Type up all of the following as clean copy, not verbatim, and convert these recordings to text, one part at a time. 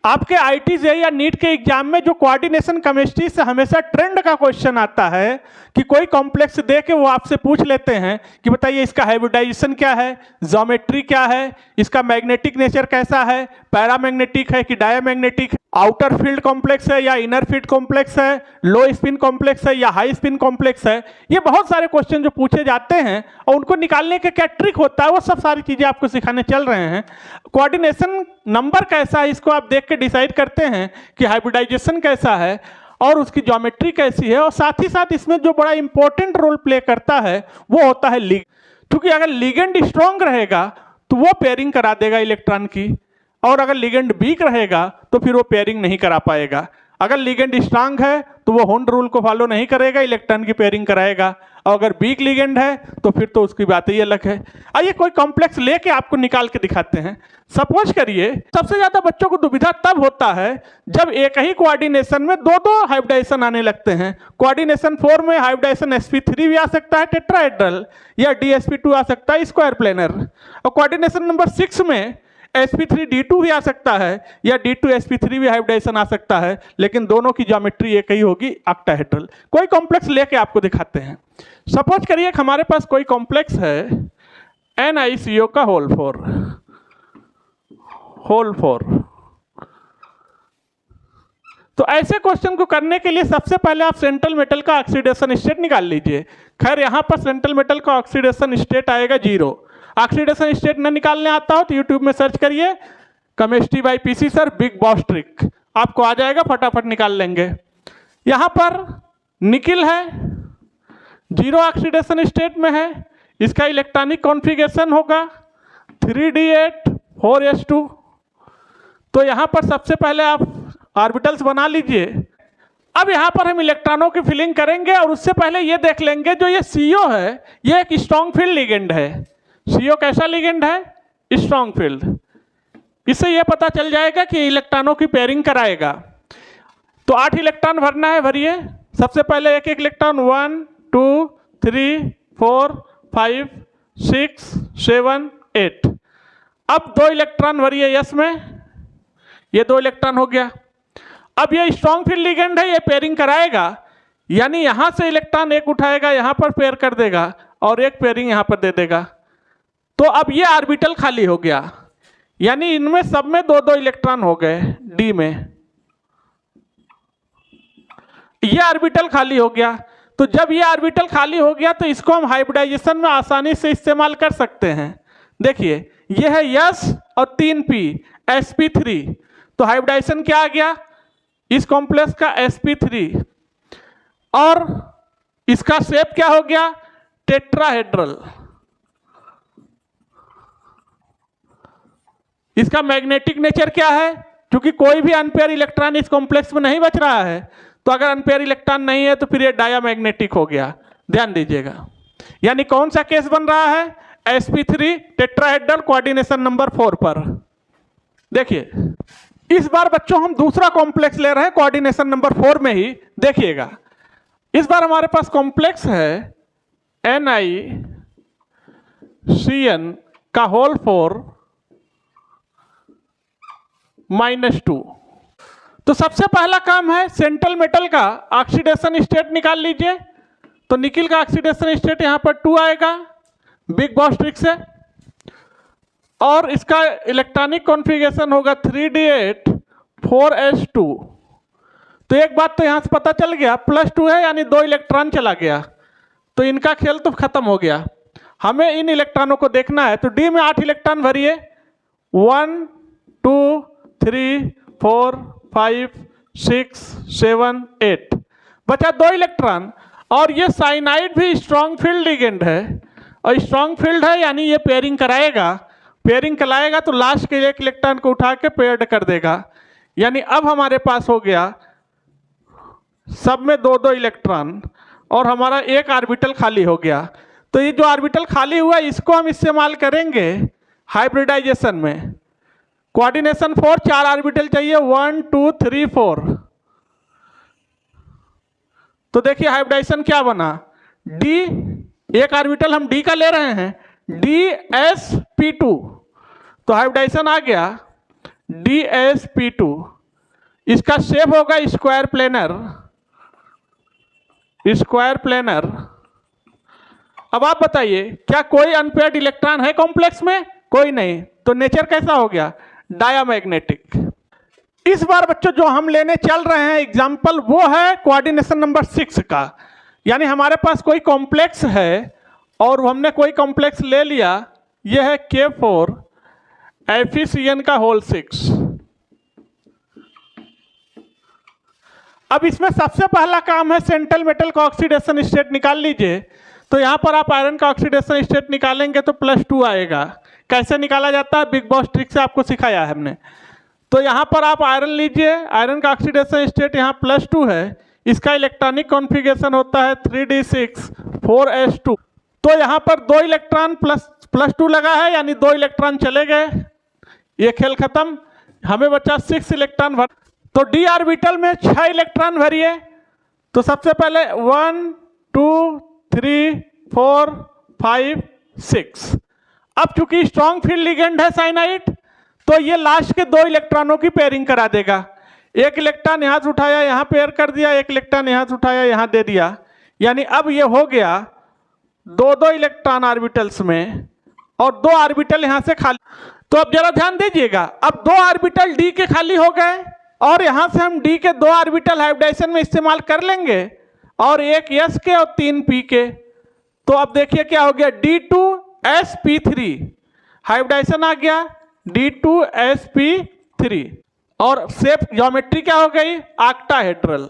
आपके IIT या NEET के एग्जाम में जो कोऑर्डिनेशन केमिस्ट्री से हमेशा ट्रेंड का क्वेश्चन आता है कि कोई कॉम्प्लेक्स दे के वो आपसे पूछ लेते हैं कि बताइए इसका हाइब्रिडाइजेशन क्या है, ज्योमेट्री क्या है, इसका मैग्नेटिक नेचर कैसा है, पैरामैग्नेटिक है कि डायमैग्नेटिक, आउटर फील्ड कॉम्प्लेक्स है या इनर फील्ड कॉम्प्लेक्स है, लो स्पिन कॉम्प्लेक्स है या हाई स्पिन कॉम्प्लेक्स है। ये बहुत सारे क्वेश्चन जो पूछे जाते हैं और उनको निकालने का क्या ट्रिक होता है वो सब सारी चीजें आपको सिखाने चल रहे हैं। कोऑर्डिनेशन नंबर कैसा है इसको आप देख के डिसाइड करते हैं कि हाइब्रिडाइजेशन कैसा है और उसकी ज्योमेट्री कैसी है, और साथ ही साथ इसमें जो बड़ा इंपॉर्टेंट रोल प्ले करता है वो होता है लिगेंड। क्योंकि अगर लिगेंड स्ट्रांग रहेगा तो वो पेयरिंग करा देगा इलेक्ट्रॉन की, और अगर लिगेंड वीक रहेगा तो फिर वो पेयरिंग नहीं करा पाएगा। अगर लिगेंड स्ट्रांग है तो वो होल्ड रूल को फॉलो नहीं करेगा, इलेक्ट्रॉन की पेयरिंग कराएगा, और अगर वीक लिगेंड है तो फिर तो उसकी बात ही अलग है। आइए कोई कॉम्प्लेक्स लेके आपको निकाल के दिखाते हैं। सपोज करिए, सबसे ज्यादा बच्चों को दुविधा तब होता है जब एक ही कोऑर्डिनेशन में दो दो हाइब्रिडाइजेशन आने लगते हैं। कोऑर्डिनेशन 4 में हाइब्रिडाइजेशन sp3 भी आ सकता है टेट्राहेड्रल, या dsp2 आ सकता है स्क्वायर प्लेनर, और कोऑर्डिनेशन नंबर 6 में sp3d2 भी आ सकता है या d2sp3 भी हाइब्रिडाइजेशन आ सकता है, लेकिन दोनों की ज्योमेट्री एक ही होगी, ऑक्टाहेड्रल। कोई कॉम्प्लेक्स लेके आपको दिखाते हैं। सपोज करिए कि हमारे पास कोई कॉम्प्लेक्स है NiCO का होल 4। तो ऐसे क्वेश्चन को करने के लिए सबसे पहले आप सेंट्रल मेटल का ऑक्सीडेशन स्टेट निकाल लीजिए। खैर यहाँ पर सेंट्रल मेटल का ऑक्सीडेशन स्टेट आएगा 0। ऑक्सीडेशन स्टेट न निकालने आता हो तो यूट्यूब में सर्च करिए chemistry bye PC sir big boss trick, आपको आ जाएगा, फटाफट निकाल लेंगे। यहाँ पर निकिल है, 0 ऑक्सीडेशन स्टेट में है, इसका इलेक्ट्रॉनिक कॉन्फ़िगरेशन होगा 3d8 4s2। तो यहाँ पर सबसे पहले आप ऑर्बिटल्स बना लीजिए। अब यहाँ पर हम इलेक्ट्रॉनों की फिलिंग करेंगे, और उससे पहले ये देख लेंगे जो ये CO है ये एक स्ट्रॉन्ग फील्ड लिगेंड है। CO कैसा लिगेंड है? Strong field. इससे यह पता चल जाएगा कि इलेक्ट्रॉनों की पेयरिंग कराएगा। तो 8 इलेक्ट्रॉन भरना है, भरिए। सबसे पहले एक एक इलेक्ट्रॉन 1 2 3 4 5 6 7 8। अब 2 इलेक्ट्रॉन भरिए यस में, ये 2 इलेक्ट्रॉन हो गया। अब ये स्ट्रॉन्ग फील्ड लिगेंड है, ये पेयरिंग कराएगा, यानी यहां से इलेक्ट्रॉन एक उठाएगा, यहां पर पेयर कर देगा और एक पेयरिंग यहां पर दे देगा। तो अब ये ऑर्बिटल खाली हो गया, यानी इनमें सब में 2-2 इलेक्ट्रॉन हो गए। डी में ये ऑर्बिटल खाली हो गया। तो जब ये ऑर्बिटल खाली हो गया तो इसको हम हाइब्रिडाइजेशन में आसानी से इस्तेमाल कर सकते हैं। देखिए ये है यस और 3p sp3, तो हाइब्रिडाइजेशन क्या आ गया इस कॉम्प्लेक्स का sp3, और इसका शेप क्या हो गया टेट्राहेड्रल। इसका मैग्नेटिक नेचर क्या है, क्योंकि कोई भी अनपेयर इलेक्ट्रॉन इस कॉम्प्लेक्स में नहीं बच रहा है, तो अगर अनपेयर इलेक्ट्रॉन नहीं है तो फिर ये डायामैग्नेटिक हो गया। ध्यान दीजिएगा, यानी कौन सा केस बन रहा है sp3 टेट्राहेड्रल कोऑर्डिनेशन नंबर 4 पर। देखिए इस बार बच्चों हम दूसरा कॉम्प्लेक्स ले रहे हैं कोऑर्डिनेशन नंबर 4 में ही। देखिएगा इस बार हमारे पास कॉम्प्लेक्स है NiCN का होल 4 -2। तो सबसे पहला काम है सेंट्रल मेटल का ऑक्सीडेशन स्टेट निकाल लीजिए। तो निकिल का ऑक्सीडेशन स्टेट यहां पर 2 आएगा बिग बॉस ट्रिक से, और इसका इलेक्ट्रॉनिक कॉन्फ़िगरेशन होगा 3d8 4s2। तो एक बात तो यहां से पता चल गया, +2 है यानी 2 इलेक्ट्रॉन चला गया, तो इनका खेल तो खत्म हो गया। हमें इन इलेक्ट्रॉनों को देखना है, तो डी में 8 इलेक्ट्रॉन भरिए 1 2 3 4 5 6 7 8, बचा 2 इलेक्ट्रॉन। और ये साइनाइड भी स्ट्रॉन्ग फील्ड लिगेंड है, और स्ट्रॉन्ग फील्ड है यानी ये पेयरिंग कराएगा। पेयरिंग कराएगा तो लास्ट के एक इलेक्ट्रॉन को उठा के पेयर्ड कर देगा, यानी अब हमारे पास हो गया सब में 2-2 इलेक्ट्रॉन, और हमारा एक ऑर्बिटल खाली हो गया। तो ये जो ऑर्बिटल खाली हुआ इसको हम इस्तेमाल करेंगे हाइब्रिडाइजेशन में। कोऑर्डिनेशन 4 4 ऑर्बिटल चाहिए 1 2 3 4। तो देखिए हाइब्रिडाइजेशन क्या बना, डी एक ऑर्बिटल हम डी का ले रहे हैं dsp2, तो हाइब्रिडाइजेशन आ गया DsP2, इसका शेप होगा स्क्वायर प्लेनर। अब आप बताइए क्या कोई अनपेयर्ड इलेक्ट्रॉन है कॉम्प्लेक्स में? कोई नहीं, तो नेचर कैसा हो गया? डायामैग्नेटिक। इस बार बच्चों जो हम लेने चल रहे हैं एग्जाम्पल वो है कोऑर्डिनेशन नंबर 6 का। यानी हमारे पास कोई कॉम्प्लेक्स है और हमने कोई कॉम्प्लेक्स ले लिया, यह है K4 FeCN का होल 6। अब इसमें सबसे पहला काम है सेंट्रल मेटल का ऑक्सीडेशन स्टेट निकाल लीजिए। तो यहाँ पर आप आयरन का ऑक्सीडेशन स्टेट निकालेंगे तो +2 आएगा। कैसे निकाला जाता है? बिग बॉस ट्रिक से आपको सिखाया है हमने। तो यहाँ पर आप आयरन लीजिए, आयरन का ऑक्सीडेशन स्टेट यहाँ +2 है, इसका इलेक्ट्रॉनिक कॉन्फ़िगरेशन होता है 3d6 4s2। तो यहाँ पर 2 इलेक्ट्रॉन +2 लगा है, यानी 2 इलेक्ट्रॉन चले गए, ये खेल खत्म। हमें बचा 6 इलेक्ट्रॉन भर। तो d ऑर्बिटल में 6 इलेक्ट्रॉन भरिए। तो सबसे पहले 1 2 3 4 5 6। अब चूंकि स्ट्रॉन्ग फील्ड लिगेंड है साइनाइड, तो ये लास्ट के 2 इलेक्ट्रॉनों की पेयरिंग करा देगा। एक इलेक्ट्रॉन यहाँ से उठाया, यहाँ पेयर कर दिया, एक इलेक्ट्रॉन यहाँ से उठाया, यहाँ दे दिया। यानी अब ये हो गया 2 इलेक्ट्रॉन ऑर्बिटल्स में और 2 ऑर्बिटल यहाँ से खाली। तो अब जरा ध्यान दीजिएगा, अब 2 ऑर्बिटल d के खाली हो गए और यहाँ से हम d के 2 ऑर्बिटल हाइब्रिडाइजेशन में इस्तेमाल कर लेंगे और एक s के और 3 p के। तो अब देखिए क्या हो गया, D2sp3 हाइब्रिडाइजेशन आ गया D2sp3 और शेप ज्योमेट्री क्या हो गई? ऑक्टाहेड्रल।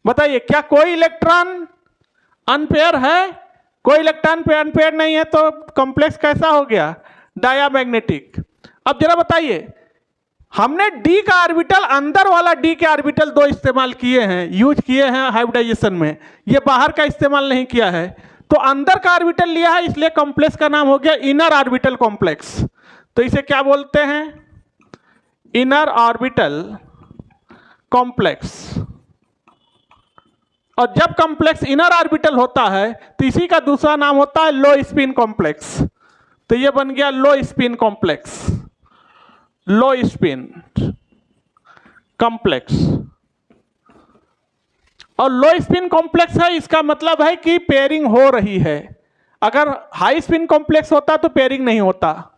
बताइए क्या कोई इलेक्ट्रॉन अनपेयर है? कोई इलेक्ट्रॉन पे अनपेयर नहीं है, तो कॉम्प्लेक्स कैसा हो गया? डायामैग्नेटिक। अब जरा बताइए, हमने d का ऑर्बिटल, अंदर वाला d के ऑर्बिटल 2 इस्तेमाल किए हैं, यूज किए हैं हाइब्रिडाइजेशन में, ये बाहर का इस्तेमाल नहीं किया है। तो अंदर का ऑर्बिटल लिया है, इसलिए कॉम्प्लेक्स का नाम हो गया इनर ऑर्बिटल कॉम्प्लेक्स। तो इसे क्या बोलते हैं? Inner orbital complex. और जब कॉम्प्लेक्स इनर ऑर्बिटल होता है तो इसी का दूसरा नाम होता है लो स्पिन कॉम्प्लेक्स। तो ये बन गया लो स्पिन कॉम्प्लेक्स, लो स्पिन कॉम्प्लेक्स। और लो स्पिन कॉम्प्लेक्स है, इसका मतलब है कि पेयरिंग हो रही है। अगर हाई स्पिन कॉम्प्लेक्स होता तो पेयरिंग नहीं होता।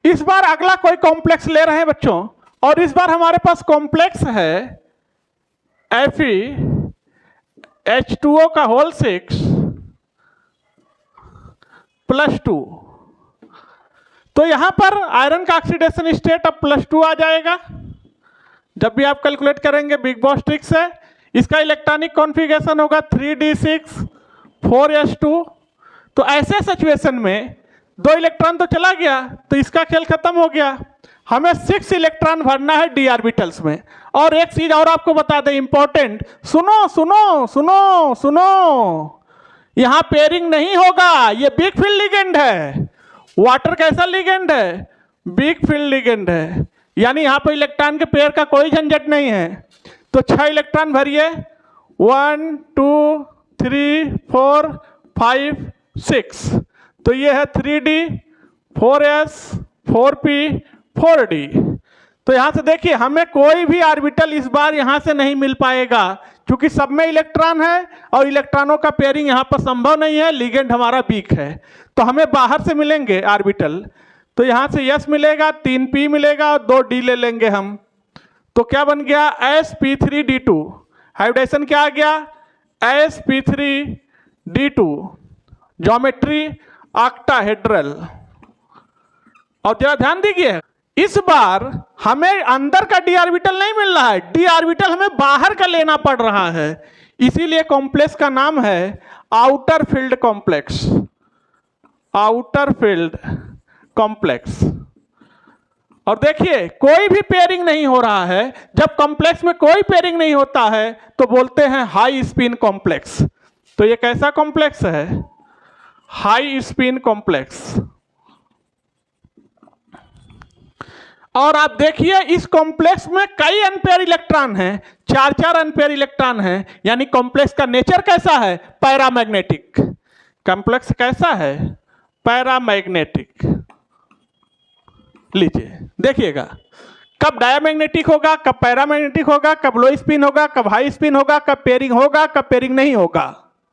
इस बार अगला कोई कॉम्प्लेक्स ले रहे हैं बच्चों, और इस बार हमारे पास कॉम्प्लेक्स है FeH2O का होल 6 +2। तो यहां पर आयरन का ऑक्सीडेशन स्टेट अब +2 आ जाएगा जब भी आप कैलकुलेट करेंगे बिग बॉस ट्रिक से। इसका इलेक्ट्रॉनिक कॉन्फ़िगरेशन होगा 3d6 4s2। तो ऐसे सिचुएशन में 2 इलेक्ट्रॉन तो चला गया, तो इसका खेल खत्म हो गया। हमें 6 इलेक्ट्रॉन भरना है d ऑर्बिटल्स में। और एक चीज और आपको बता दें इंपॉर्टेंट, सुनो सुनो सुनो सुनो, यहां पेयरिंग नहीं होगा, ये बिग फील्ड लिगेंड है। वाटर कैसा लिगेंड है? बिग फील्ड लिगेंड है, यानी यहां पर इलेक्ट्रॉन के पेयर का कोई झंझट नहीं है। तो 6 इलेक्ट्रॉन भरिए, 1 2 3 4 5 6। तो ये है 3d 4s 4p 4d। तो यहां से देखिए हमें कोई भी ऑर्बिटल इस बार यहां से नहीं मिल पाएगा, क्योंकि सब में इलेक्ट्रॉन है और इलेक्ट्रॉनों का पेयरिंग यहां पर संभव नहीं है, लिगेंड हमारा वीक है। तो हमें बाहर से मिलेंगे ऑर्बिटल। तो यहां से s मिलेगा, 3p मिलेगा और 2d ले लेंगे हम। तो क्या बन गया? sp3d2। हाइब्रिडाइजेशन क्या आ गया? sp3d2। Geometry octahedral. और जरा ध्यान दीजिए, इस बार हमें अंदर का d ऑर्बिटल नहीं मिल रहा है, d ऑर्बिटल हमें बाहर का लेना पड़ रहा है। इसीलिए कॉम्प्लेक्स का नाम है outer field complex, outer field complex. और देखिए कोई भी पेयरिंग नहीं हो रहा है। जब कॉम्प्लेक्स में कोई पेयरिंग नहीं होता है तो बोलते हैं हाई स्पिन कॉम्प्लेक्स। तो ये कैसा कॉम्प्लेक्स है? High spin complex. और आप देखिए इस कॉम्प्लेक्स में कई अनपेयर इलेक्ट्रॉन हैं, 4 अनपेयर इलेक्ट्रॉन हैं, यानी कॉम्प्लेक्स का नेचर कैसा है? पैरामैग्नेटिक। कॉम्प्लेक्स कैसा है? पैरामैग्नेटिक। लीजिए देखिएगा, कब डायमैग्नेटिक होगा, कब पैरामैग्नेटिक होगा, कब लो स्पिन होगा, कब हाई स्पिन होगा, कब पेयरिंग होगा, कब पेयरिंग नहीं होगा।